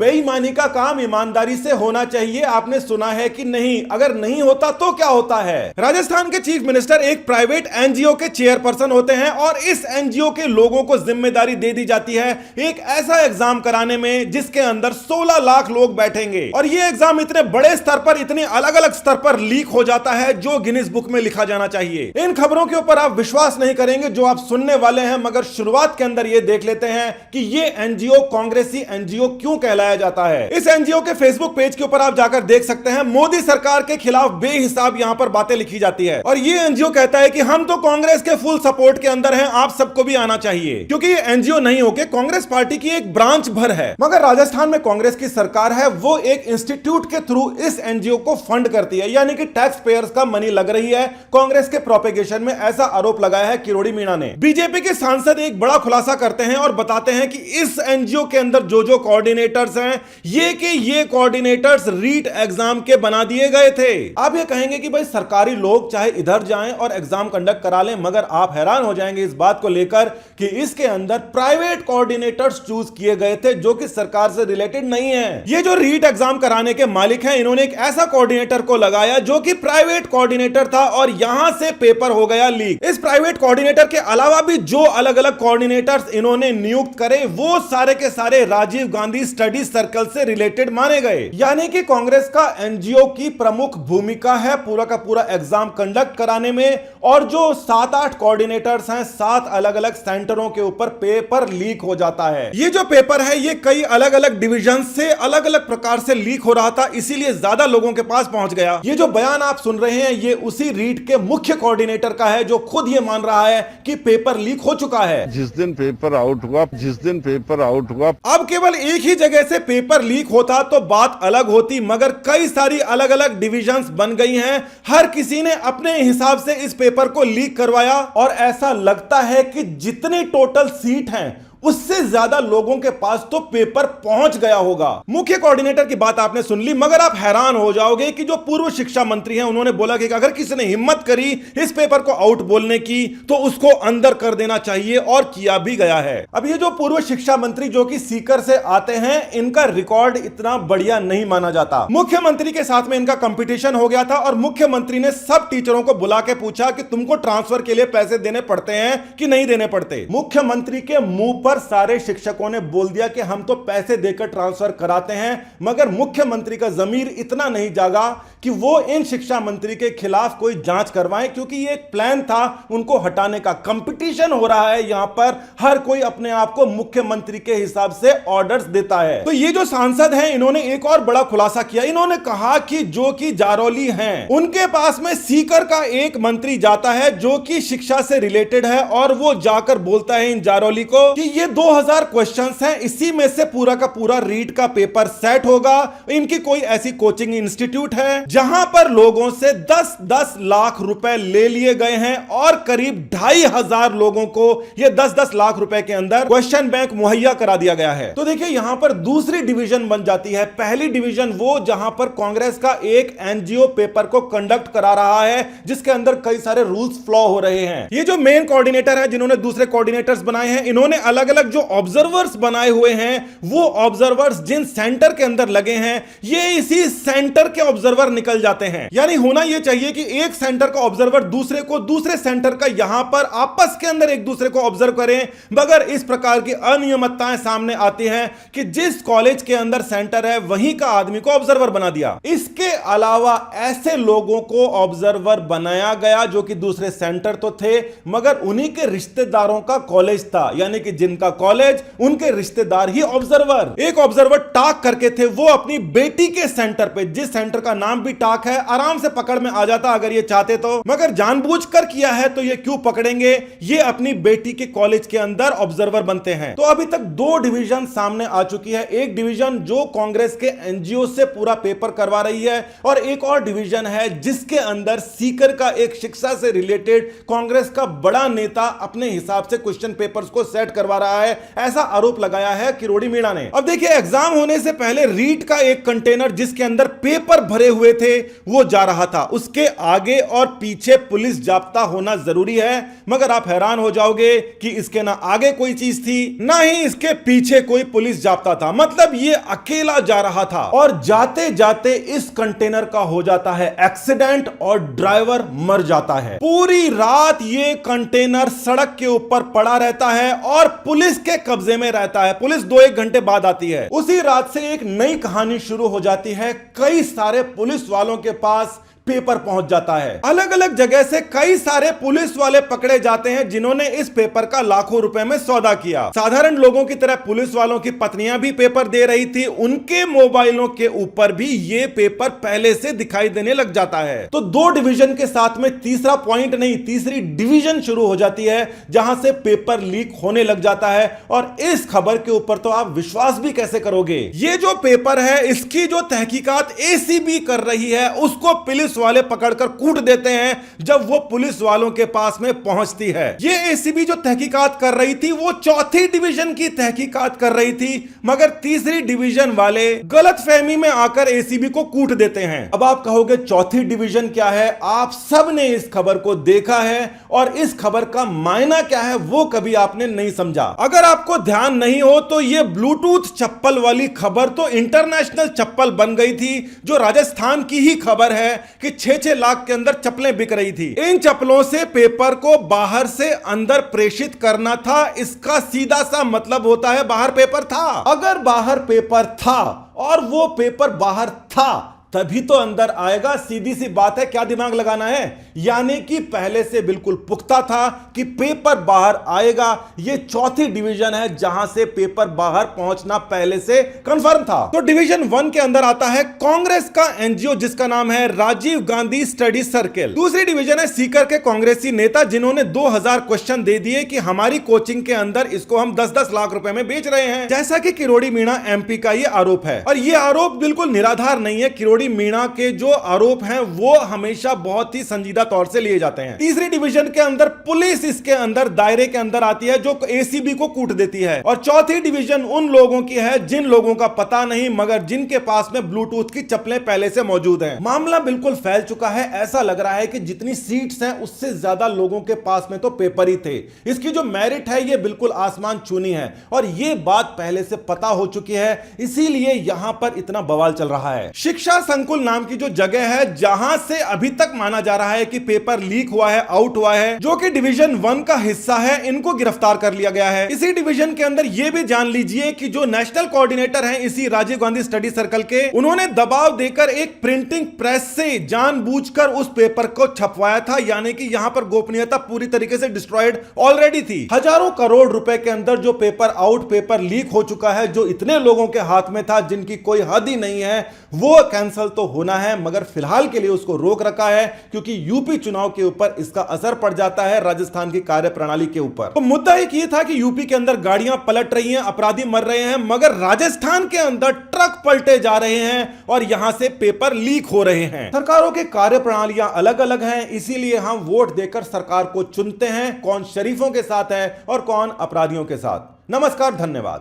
बेईमानी का काम ईमानदारी से होना चाहिए, आपने सुना है कि नहीं? अगर नहीं होता तो क्या होता है? राजस्थान के चीफ मिनिस्टर एक प्राइवेट एनजीओ के चेयरपर्सन होते हैं और इस एनजीओ के लोगों को जिम्मेदारी दे दी जाती है एक ऐसा एग्जाम कराने में जिसके अंदर 16 लाख लोग बैठेंगे और यह एग्जाम इतने बड़े स्तर पर, इतने अलग अलग स्तर पर लीक हो जाता है जो गिनीज बुक में लिखा जाना चाहिए। इन खबरों के ऊपर आप विश्वास नहीं करेंगे जो आप सुनने वाले हैं, मगर शुरुआत के अंदर यह देख लेते हैं कि यह एनजीओ कांग्रेसी एनजीओ क्यों कहलाया जाता है। इस एनजीओ के फेसबुक पेज के ऊपर आप जाकर देख सकते हैं, मोदी सरकार के खिलाफ बेहिसाब यहां पर बातें लिखी जाती है और यह एनजीओ कहता है कि हम तो कांग्रेस के फुल सपोर्ट के अंदर हैं, आप सबको भी आना चाहिए, क्योंकि ये एनजीओ नहीं होके कांग्रेस पार्टी की एक ब्रांच भर है। मगर राजस्थान में कांग्रेस की सरकार है, वो एक इंस्टीट्यूट के थ्रू इस एनजीओ को फंड करती है, यानी कि टैक्स पेयर्स का मनी लग रही है कांग्रेस के प्रोपेगेशन में, ऐसा आरोप लगाया है किरोड़ी मीणा ने। बीजेपी के सांसद एक बड़ा खुलासा करते हैं और बताते हैं कि इस एनजीओ के अंदर जो जो कोऑर्डिनेटर्स हैं, ये कोऑर्डिनेटर्स रीट एग्जाम के बना दिए गए थे। आप ये कहेंगे कि भाई सरकारी लोग चाहे इधर जाएं और एग्जाम कंडक्ट करा लें, मगर आप हैरान हो जाएंगे इस बात को लेकर कि इसके अंदर प्राइवेट कोऑर्डिनेटर्स चूज किए गए थे जो कि सरकार से रिलेटेड नहीं है। ये जो रीट एग्जाम कराने के मालिक हैं, इन्होंने एक ऐसा कोऑर्डिनेटर को लगाया जो कि प्राइवेट कोऑर्डिनेटर था और यहां से पेपर हो गया लीक। इस प्राइवेट कोऑर्डिनेटर के अलावा भी जो अलग अलग कोऑर्डिनेटर्स इन्होंने नियुक्त करे वो सारे के सारे राजीव गांधी स्टडी सर्कल से रिलेटेड माने गए, यानी कि कांग्रेस का एनजीओ की प्रमुख भूमिका है पूरा का पूरा एग्जाम कंडक्ट कराने में। और जो 7-8 कोऑर्डिनेटर्स हैं, 7 अलग अलग सेंटरों के ऊपर पेपर लीक हो जाता है। ये जो पेपर है ये कई अलग अलग डिवीजन से अलग अलग प्रकार से लीक हो रहा था, इसीलिए ज्यादा लोगों के पास पहुंच गया। ये जो बयान आप सुन रहे हैं ये उसी रीट के मुख्य कोऑर्डिनेटर का है जो खुद ये मान रहा है कि पेपर लीक हो चुका है। जिस दिन पेपर आउट हुआ अब केवल एक ही जगह से पेपर लीक होता तो बात अलग होती, मगर कई सारी अलग अलग डिविजन्स बन गई हैं, हर किसी ने अपने हिसाब से इस पेपर को लीक करवाया और ऐसा लगता है कि जितने टोटल सीट हैं उससे ज्यादा लोगों के पास तो पेपर पहुंच गया होगा। मुख्य कोऑर्डिनेटर की बात आपने सुन ली, मगर आप हैरान हो जाओगे कि जो पूर्व शिक्षा मंत्री हैं उन्होंने बोला कि अगर किसी ने हिम्मत करी इस पेपर को आउट बोलने की तो उसको अंदर कर देना चाहिए और किया भी गया है। अब ये जो पूर्व शिक्षा मंत्री जो कि सीकर से आते हैं, इनका रिकॉर्ड इतना बढ़िया नहीं माना जाता। मुख्यमंत्री के साथ में इनका कंपटीशन हो गया था और मुख्यमंत्री ने सब टीचरों को बुला के पूछा कि तुमको ट्रांसफर के लिए पैसे देने पड़ते हैं कि नहीं देने पड़ते। मुख्यमंत्री के मुंह पर सारे शिक्षकों ने बोल दिया कि हम तो पैसे देकर ट्रांसफर कराते हैं, मगर मुख्यमंत्री का जमीर इतना नहीं जागा कि वो इन शिक्षा मंत्री के खिलाफ कोई जांच करवाएं, क्योंकि ये एक प्लान था उनको हटाने का। कंपटीशन हो रहा है यहां पर, हर कोई अपने आप को मुख्यमंत्री के हिसाब से ऑर्डर्स देता है। तो ये जो सांसद हैं इन्होंने एक और बड़ा खुलासा किया। इन्होंने कहा कि जो कि जारौली हैं उनके पास में सीकर का एक मंत्री जाता है जो कि शिक्षा से रिलेटेड है और वो जाकर बोलता है इन जारौली को कि ये 2000 क्वेश्चंस हैं, इसी में से पूरा का पूरा रीट का पेपर सेट होगा। इनकी कोई ऐसी कोचिंग इंस्टीट्यूट है जहां पर लोगों से 10-10 लाख रुपए ले लिए गए हैं और करीब 2500 लोगों को यह 10-10 लाख रुपए के अंदर क्वेश्चन बैंक मुहैया करा दिया गया है। तो देखिए यहां पर दूसरी डिवीजन बन जाती है। पहली डिवीजन वो जहां पर कांग्रेस का एक एनजीओ पेपर को कंडक्ट करा रहा है जिसके अंदर कई सारे रूल्स फ्लॉ हो रहे हैं। ये जो मेन कोऑर्डिनेटर है जिन्होंने दूसरे कोऑर्डिनेटर्स बनाए हैं, इन्होंने अलग अलग जो ऑब्जर्वर्स बनाए हुए हैं, वो ऑब्जर्वर्स जिन सेंटर के अंदर लगे हैं ये इसी सेंटर के ऑब्जर्वर निकल जाते हैं। यानी होना यह चाहिए कि एक सेंटर का ऑब्जर्वर दूसरे को, दूसरे सेंटर का यहां पर आपस के अंदर एक दूसरे को ऑब्जर्व करें, मगर इस प्रकार की अनियमितताएं सामने आती हैं कि जिस कॉलेज के अंदर सेंटर है वहीं का आदमी को ऑब्जर्वर बना दिया। इसके अलावा ऐसे लोगों को ऑब्जर्वर बनाया गया जो कि दूसरे सेंटर तो थे मगर उन्हीं के रिश्तेदारों का कॉलेज था, यानी कि जिनका कॉलेज उनके रिश्तेदार ही ऑब्जर्वर। एक ऑब्जर्वर टाक करके थे, वो अपनी बेटी के सेंटर पे, जिस सेंटर का नाम भी टाक है, आराम से पकड़ में आ जाता अगर ये चाहते तो, मगर जानबूझकर किया है तो ये क्यों पकड़ेंगे? ये अपनी बेटी के कॉलेज के अंदर ऑब्जर्वर बनते हैं। तो अभी तक 2 डिवीजन सामने आ चुकी है। एक डिवीजन जो कांग्रेस के एनजीओ से पूरा पेपर करवा रही है और एक और डिवीजन है जिसके अंदर सीकर का एक शिक्षा से रिलेटेड कांग्रेस का बड़ा नेता अपने हिसाब से क्वेश्चन पेपर्स को सेट करवा रहा रहा है, ऐसा आरोप लगाया है किरोड़ी मीणा ने। अब देखिए, एग्जाम होने से पहले रीट का एक कंटेनर जिसके अंदर पेपर भरे हुए थे वो जा रहा था। उसके आगे और पीछे पुलिस जाब्ता होना जरूरी है, मगर आप हैरान हो जाओगे कि इसके ना आगे कोई चीज थी ना ही इसके पीछे कोई पुलिस जाब्ता था। मतलब ये अकेला जा रहा था और जाते जाते इस कंटेनर का हो जाता है एक्सीडेंट और ड्राइवर मर जाता है। पूरी रात ये कंटेनर सड़क के ऊपर पड़ा रहता है और पुलिस के कब्जे में रहता है। पुलिस 2-1 घंटे बाद आती है। उसी रात से एक नई कहानी शुरू हो जाती है। कई सारे पुलिस वालों के पास पेपर पहुंच जाता है। अलग अलग जगह से कई सारे पुलिस वाले पकड़े जाते हैं जिन्होंने इस पेपर का लाखों रुपए में सौदा किया। साधारण लोगों की तरह पुलिस वालों की पत्नियां भी पेपर दे रही थी। उनके मोबाइलों के ऊपर भी ये पेपर पहले से दिखाई देने लग जाता है। तो 2 डिवीजन के साथ में तीसरा पॉइंट नहीं, तीसरी डिवीजन शुरू हो जाती है जहां से पेपर लीक होने लग जाता है। और इस खबर के ऊपर तो आप विश्वास भी कैसे करोगे। ये जो पेपर है इसकी जो तहकीकात एसीबी कर रही है उसको पुलिस वाले पकड़कर कूट देते हैं जब वो पुलिस वालों के पास में पहुंचती है। ये एसीबी जो तहकीकात कर रही थी वो 4थी डिवीजन की तहकीकात कर रही थी, मगर तीसरी डिवीजन वाले गलतफहमी में आकर एसीबी को कूट देते हैं। अब आप कहोगे 4थी डिवीजन क्या है? आप सब ने इस खबर को देखा है और इस खबर का मायना क्या है वो कभी आपने नहीं समझा। अगर आपको ध्यान नहीं हो तो ये ब्लूटूथ चप्पल वाली खबर तो इंटरनेशनल चप्पल बन गई थी, जो राजस्थान की ही खबर है कि 6-6 लाख के अंदर चप्पलें बिक रही थी। इन चप्पलों से पेपर को बाहर से अंदर प्रेषित करना था। इसका सीधा सा मतलब होता है बाहर पेपर था। अगर बाहर पेपर था और वो पेपर बाहर था तभी तो अंदर आएगा। सीधी सी बात है, क्या दिमाग लगाना है। यानी कि पहले से बिल्कुल पुख्ता था कि पेपर बाहर आएगा। ये 4थी डिवीजन है जहां से पेपर बाहर पहुंचना पहले से कंफर्म था। तो डिवीजन 1 के अंदर आता है कांग्रेस का एनजीओ जिसका नाम है राजीव गांधी स्टडी सर्किल। दूसरी डिवीजन है सीकर के कांग्रेसी नेता जिन्होंने 2000 क्वेश्चन दे दिए कि हमारी कोचिंग के अंदर इसको हम 10-10 लाख रुपए में बेच रहे हैं, जैसा कि किरोड़ी मीणा एमपी का ये आरोप है। और ये आरोप बिल्कुल निराधार नहीं है। किरोड़ी मीणा के जो आरोप हैं वो हमेशा बहुत ही संजीदा तौर से लिए जाते हैं। तीसरी डिवीजन के अंदर पुलिस इसके अंदर दायरे के अंदर आती है जो एसीबी को कूट देती है। और 4थी डिवीजन उन लोगों की है जिन लोगों का पता नहीं मगर जिनके पास में ब्लूटूथ की चप्पलें पहले से मौजूद हैं। मामला बिल्कुल फैल चुका है। ऐसा लग रहा है कि जितनी सीट्स हैं उससे ज्यादा लोगों के पास में तो पेपर ही थे। इसकी जो मेरिट है ये बिल्कुल आसमान छूनी है और ये बात पहले से पता हो चुकी है, इसीलिए यहां पर इतना बवाल चल रहा है। शिक्षा संकुल नाम की जो जगह है जहां से अभी तक माना जा रहा है कि पेपर लीक हुआ है, आउट हुआ है, जो कि डिवीजन 1 का हिस्सा है, इनको गिरफ्तार कर लिया गया है। इसी डिवीजन के अंदर यह भी जान लीजिए कि जो नेशनल कोऑर्डिनेटर हैं इसी राजीव गांधी स्टडी सर्कल के, उन्होंने दबाव देकर एक प्रिंटिंग प्रेस से जानबूझकर उस पेपर को छपवाया था। यानी कि यहां पर गोपनीयता पूरी तरीके से डिस्ट्रॉयड ऑलरेडी थी। हजारों करोड़ रुपए के अंदर जो पेपर आउट, पेपर लीक हो चुका है, जो इतने लोगों के हाथ में था जिनकी कोई हद ही नहीं है, वो कैंसिल तो होना है मगर फिलहाल के लिए उसको रोक रखा है क्योंकि यूपी चुनाव के ऊपर इसका असर पड़ जाता है राजस्थान की कार्यप्रणाली के ऊपर। तो मुद्दा एक ये था कि यूपी के अंदर गाड़ियां पलट रही हैं, अपराधी मर रहे हैं, मगर राजस्थान के अंदर ट्रक पलटे जा रहे हैं और यहां से पेपर लीक हो रहे हैं। सरकारों के कार्यप्रणालियां अलग अलग हैं, इसीलिए हम वोट देकर सरकार को चुनते हैं, कौन शरीफों के साथ है और कौन अपराधियों के साथ। नमस्कार, धन्यवाद।